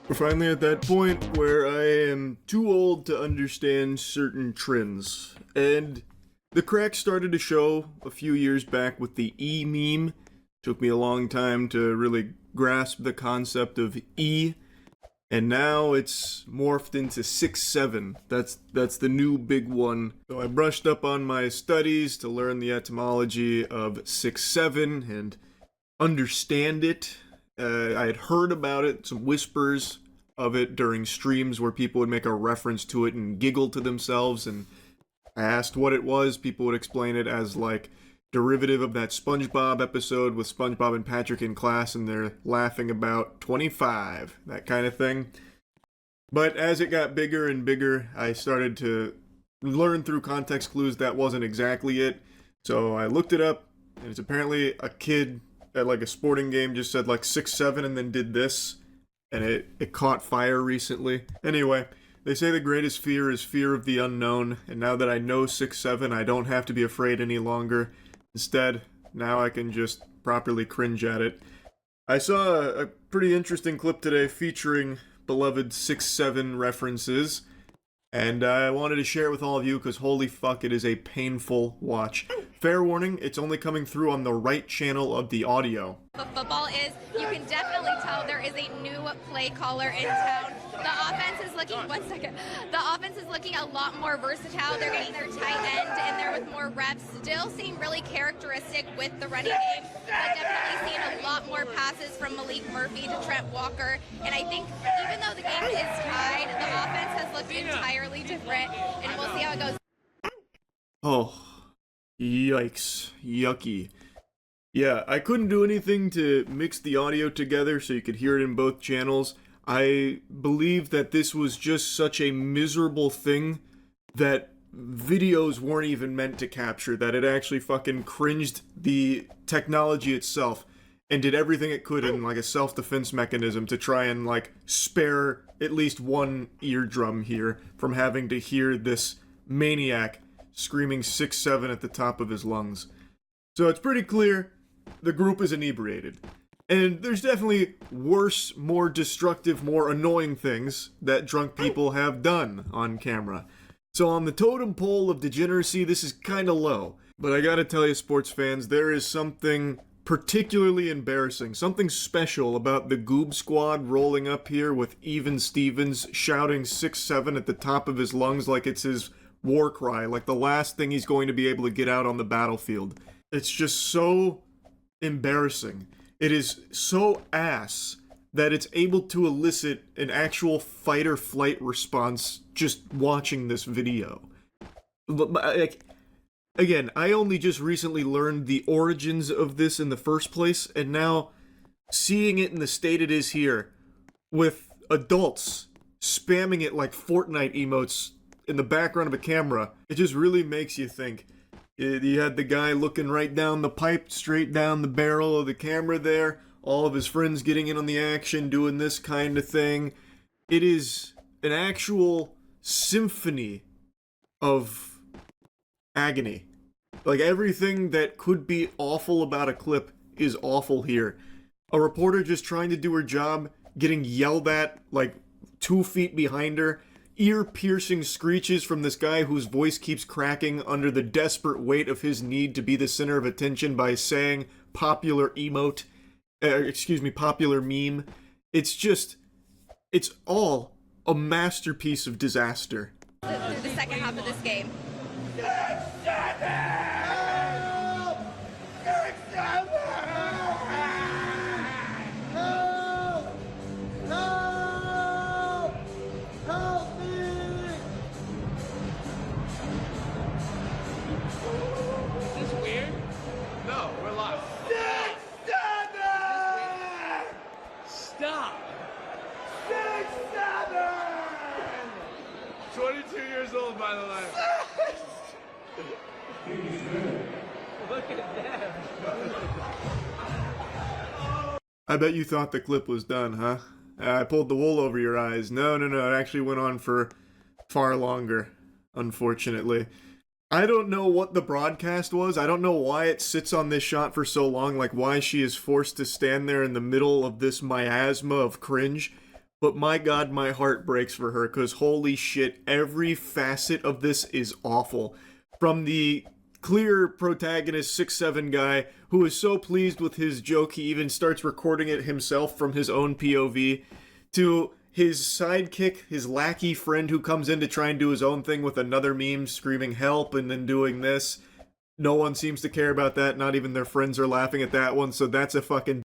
We're finally at that point where I am too old to understand certain trends. And the cracks started to show a few years back with the E meme. Took me a long time to really grasp the concept of E. And now it's morphed into 6-7. That's the new big one. So I brushed up on my studies to learn the etymology of 6-7 and understand it. I had heard about it, some whispers of it during streams where people would make a reference to it and giggle to themselves, and I asked what it was. People would explain it as like derivative of that SpongeBob episode with SpongeBob and Patrick in class and they're laughing about 25, that kind of thing. But as it got bigger and bigger, I started to learn through context clues that wasn't exactly it. So I looked it up, and it's apparently a kid at like a sporting game just said like 6-7 and then did this, and it caught fire recently. Anyway, they say the greatest fear is fear of the unknown, and now that I know 6-7, I don't have to be afraid any longer. Instead, now I can just properly cringe at it. I saw a pretty interesting clip today featuring beloved 6-7 references, and I wanted to share it with all of you because holy fuck, it is a painful watch. Fair warning, it's only coming through on the right channel of the audio. But football is, you can definitely tell there is a new play caller in town. The offense is looking, the offense is looking a lot more versatile. They're getting their tight end in there with more reps. Still seem really characteristic with the running game, but definitely seeing a lot more passes from Malik Murphy to Trent Walker. And I think even though the game is tied, the offense has looked entirely different, and we'll see how it goes. Oh, yikes. Yucky. Yeah, I couldn't do anything to mix the audio together so you could hear it in both channels. I believe that this was just such a miserable thing that videos weren't even meant to capture, that it actually fucking cringed the technology itself and did everything it could in like a self-defense mechanism to try and like spare at least one eardrum here from having to hear this maniac screaming 6-7 at the top of his lungs. So it's pretty clear the group is inebriated. And there's definitely worse, more destructive, more annoying things that drunk people have done on camera. So on the totem pole of degeneracy, this is kinda low. But I gotta tell you, sports fans, there is something particularly embarrassing, something special about the Goob Squad rolling up here with Even Stevens shouting 6-7 at the top of his lungs like it's his war cry, like the last thing he's going to be able to get out on the battlefield. It's just so embarrassing. It is so ass that it's able to elicit an actual fight or flight response just watching this video. Like, again, I only just recently learned the origins of this in the first place, and now seeing it in the state it is here, with adults spamming it like Fortnite emotes in the background of a camera, it just really makes you think. You had the guy looking right down the pipe, straight down the barrel of the camera there, all of his friends getting in on the action, doing this kind of thing. It is an actual symphony of agony. Like, everything that could be awful about a clip is awful here. A reporter just trying to do her job, getting yelled at, like, 2 feet behind her, ear-piercing screeches from this guy whose voice keeps cracking under the desperate weight of his need to be the center of attention by saying popular emote, popular meme. It's all a masterpiece of disaster. Through the second half of this game. Stop! 6-7! 22 years old, by the way. Look at them. I bet you thought the clip was done, huh? I pulled the wool over your eyes. No, it actually went on for far longer, unfortunately. I don't know what the broadcast was. I don't know why it sits on this shot for so long, like why she is forced to stand there in the middle of this miasma of cringe. but my god, my heart breaks for her, because holy shit, every facet of this is awful. From the clear protagonist 6'7" guy who is so pleased with his joke he even starts recording it himself from his own POV, to his sidekick, his lackey friend who comes in to try and do his own thing with another meme screaming help and then doing this. No one seems to care about that, not even their friends are laughing at that one, so that's a fucking